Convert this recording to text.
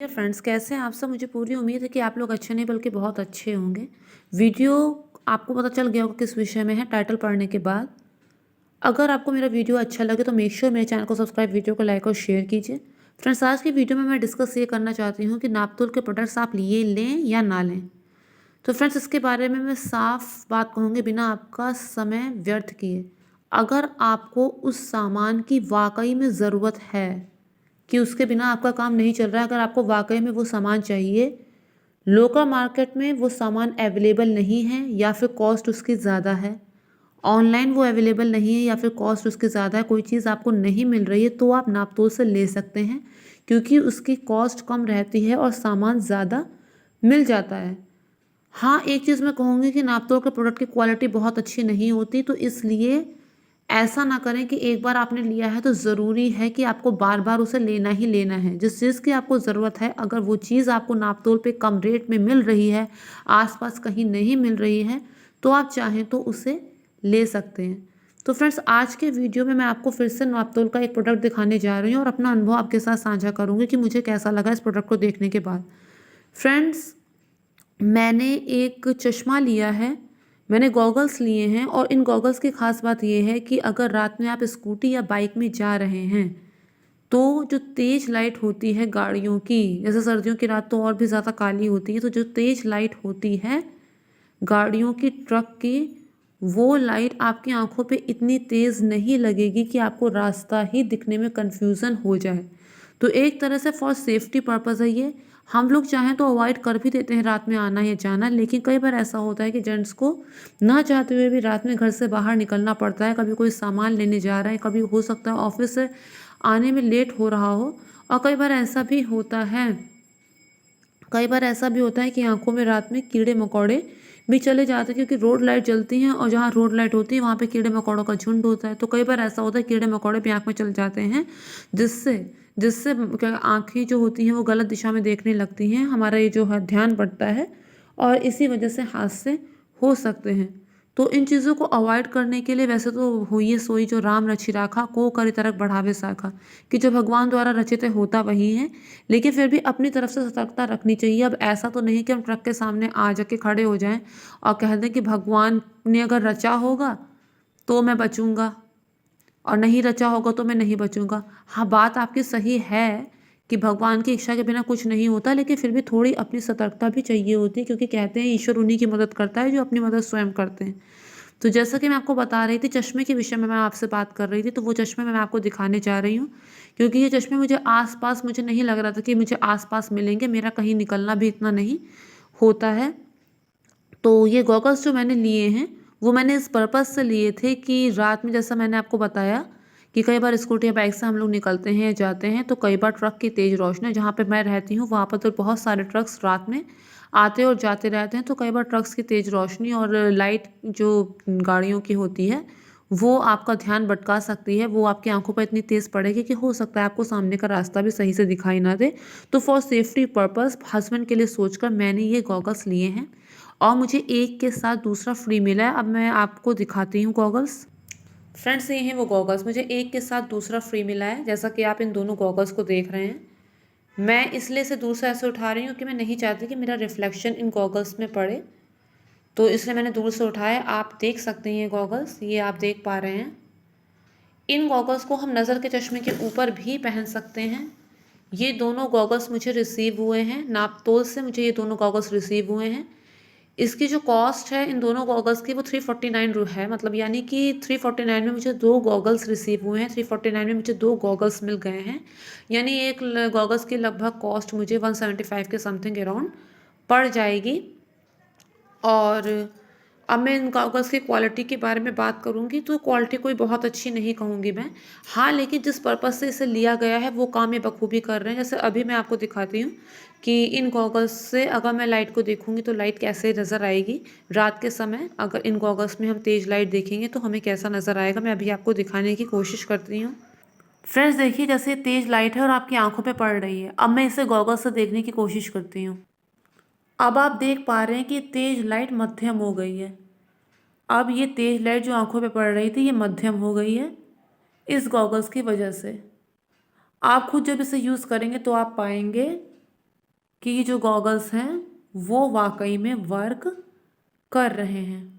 Dear friends, कैसे हैं आप सब। मुझे पूरी उम्मीद है कि आप लोग अच्छे नहीं बल्कि बहुत अच्छे होंगे। वीडियो आपको पता चल गया होगा किस विषय में है टाइटल पढ़ने के बाद। अगर आपको मेरा वीडियो अच्छा लगे तो मेक श्योर मेरे चैनल को सब्सक्राइब, वीडियो को लाइक और शेयर कीजिए। फ्रेंड्स, आज की वीडियो में मैं डिस्कस ये करना चाहती हूँ कि नापतोल के प्रोडक्ट्स आप लिए लें या ना लें। तो फ्रेंड्स, इसके बारे में मैं साफ बात कहूँगी बिना आपका समय व्यर्थ किए। अगर आपको उस सामान की वाकई में ज़रूरत है कि उसके बिना आपका काम नहीं चल रहा है, अगर आपको वाकई में वो सामान चाहिए, लोकल मार्केट में वो सामान अवेलेबल नहीं है या फिर कॉस्ट उसकी ज़्यादा है, ऑनलाइन वो अवेलेबल नहीं है या फिर कॉस्ट उसकी ज़्यादा है, कोई चीज़ आपको नहीं मिल रही है, तो आप नापतोल से ले सकते हैं क्योंकि उसकी कॉस्ट कम रहती है और सामान ज़्यादा मिल जाता है। हाँ, एक चीज़ मैं कहूँगी कि नापतोल के प्रोडक्ट की क्वालिटी बहुत अच्छी नहीं होती, तो इसलिए ऐसा ना करें कि एक बार आपने लिया है तो ज़रूरी है कि आपको बार बार उसे लेना ही लेना है। जिस चीज़ की आपको ज़रूरत है, अगर वो चीज़ आपको नापतोल पे कम रेट में मिल रही है, आसपास कहीं नहीं मिल रही है, तो आप चाहें तो उसे ले सकते हैं। तो फ्रेंड्स, आज के वीडियो में मैं आपको फिर से नापतोल का एक प्रोडक्ट दिखाने जा रही हूँ और अपना अनुभव आपके साथ साझा करूँगी कि मुझे कैसा लगा इस प्रोडक्ट को देखने के बाद। फ्रेंड्स, मैंने एक चश्मा लिया है, मैंने गॉगल्स लिए हैं और इन गॉगल्स की ख़ास बात ये है कि अगर रात में आप स्कूटी या बाइक में जा रहे हैं, तो जो तेज़ लाइट होती है गाड़ियों की, जैसे सर्दियों की रात तो और भी ज़्यादा काली होती है, तो जो तेज़ लाइट होती है गाड़ियों की, ट्रक की, वो लाइट आपकी आंखों पे इतनी तेज़ नहीं लगेगी कि आपको रास्ता ही दिखने में कन्फ्यूज़न हो जाए। तो एक तरह से फॉर सेफ्टी पर्पज़ है ये। हम लोग चाहें तो अवॉइड कर भी देते हैं रात में आना या जाना, लेकिन कई बार ऐसा होता है कि जेंट्स को ना चाहते हुए भी रात में घर से बाहर निकलना पड़ता है। कभी कोई सामान लेने जा रहा है, कभी हो सकता है ऑफिस से आने में लेट हो रहा हो, और कई बार ऐसा भी होता है कि आंखों में रात में कीड़े मकोड़े भी चले जाते हैं क्योंकि रोड लाइट जलती हैं और जहाँ रोड लाइट होती है वहाँ पे कीड़े मकोड़ों का झुंड होता है। तो कई बार ऐसा होता है कीड़े मकोड़े भी आँख में चले जाते हैं, जिससे जिससे क्या आँखें जो होती हैं वो गलत दिशा में देखने लगती हैं, हमारा ये जो है ध्यान बढ़ता है और इसी वजह से हादसे हो सकते हैं। तो इन चीज़ों को अवॉइड करने के लिए, वैसे तो होइए सोई जो राम रचि राखा को करि तरक बढ़ावे शाखा, कि जो भगवान द्वारा रचित है होता वही है, लेकिन फिर भी अपनी तरफ से सतर्कता रखनी चाहिए। अब ऐसा तो नहीं कि हम ट्रक के सामने आ जाके खड़े हो जाएं और कह दें कि भगवान ने अगर रचा होगा तो मैं बचूंगा और नहीं रचा होगा तो मैं नहीं बचूंगा। हाँ, बात आपकी सही है कि भगवान की इच्छा के बिना कुछ नहीं होता, लेकिन फिर भी थोड़ी अपनी सतर्कता भी चाहिए होती है क्योंकि कहते हैं ईश्वर उन्हीं की मदद करता है जो अपनी मदद स्वयं करते हैं। तो जैसा कि मैं आपको बता रही थी, चश्मे के विषय में मैं आपसे बात कर रही थी, तो वो चश्मे मैं आपको दिखाने जा रही हूँ क्योंकि ये चश्मे मुझे नहीं लग रहा था कि मुझे आस-पास मिलेंगे, मेरा कहीं निकलना भी इतना नहीं होता है। तो ये गॉगल्स जो मैंने लिए हैं, वो मैंने इस पर्पज़ से लिए थे कि रात में, जैसा मैंने आपको बताया कि कई बार स्कूटी या बाइक से हम लोग निकलते हैं, जाते हैं, तो कई बार ट्रक की तेज़ रोशनी, जहाँ पे मैं रहती हूँ वहाँ पर तो बहुत सारे ट्रक्स रात में आते और जाते रहते हैं, तो कई बार ट्रक्स की तेज़ रोशनी और लाइट जो गाड़ियों की होती है, वो आपका ध्यान भटका सकती है। वो आपकी आंखों पर इतनी तेज़ पड़ेगी कि हो सकता है आपको सामने का रास्ता भी सही से दिखाई ना दे। तो फॉर सेफ्टी पर्पज़, हस्बैंड के लिए सोचकर मैंने ये गॉगल्स लिए हैं और मुझे एक के साथ दूसरा फ्री मिला है। अब मैं आपको दिखाती हूँ गॉगल्स। फ्रेंड्स, ये हैं वो गॉगल्स, मुझे एक के साथ दूसरा फ्री मिला है, जैसा कि आप इन दोनों गॉगल्स को देख रहे हैं। मैं इसलिए इसे दूर से ऐसे उठा रही हूँ कि मैं नहीं चाहती कि मेरा रिफ्लेक्शन इन गॉगल्स में पड़े, तो इसलिए मैंने दूर से उठाया। आप देख सकते हैं ये गॉगल्स, ये आप देख पा रहे हैं। इन गॉगल्स को हम नज़र के चश्मे के ऊपर भी पहन सकते हैं। ये दोनों गॉगल्स मुझे रिसीव हुए हैं नापतोल से, मुझे ये दोनों गॉगल्स रिसीव हुए हैं। इसकी जो कॉस्ट है इन दोनों गॉगल्स की, वो 349 है, मतलब यानी कि 349 में मुझे दो गॉगल्स रिसीव हुए हैं, 349 में मुझे दो गॉगल्स मिल गए हैं। यानी एक गॉगल्स की लगभग कॉस्ट मुझे 175 के समथिंग अराउंड पड़ जाएगी। और अब मैं इन गॉगल्स की क्वालिटी के बारे में बात करूँगी तो क्वालिटी कोई बहुत अच्छी नहीं कहूँगी मैं। हाँ, लेकिन जिस पर्पज़ से इसे लिया गया है वो काम ये बखूबी कर रहे हैं। जैसे अभी मैं आपको दिखाती हूँ कि इन गॉगल्स से अगर मैं लाइट को देखूँगी तो लाइट कैसे नज़र आएगी रात के समय। अगर इन गॉगल्स में हम तेज़ लाइट देखेंगे तो हमें कैसा नज़र आएगा, मैं अभी आपको दिखाने की कोशिश करती हूँ। फ्रेंड्स, देखिए जैसे तेज़ लाइट है और आपकी आंखों पे पड़ रही है। अब मैं इसे गॉगल्स से देखने की कोशिश करती हूँ। अब आप देख पा रहे हैं कि तेज़ लाइट मध्यम हो गई है। अब ये तेज़ लाइट जो आंखों पे पड़ रही थी ये मध्यम हो गई है इस गॉगल्स की वजह से। आप खुद जब इसे यूज़ करेंगे तो आप पाएंगे कि ये जो गॉगल्स हैं वो वाकई में वर्क कर रहे हैं।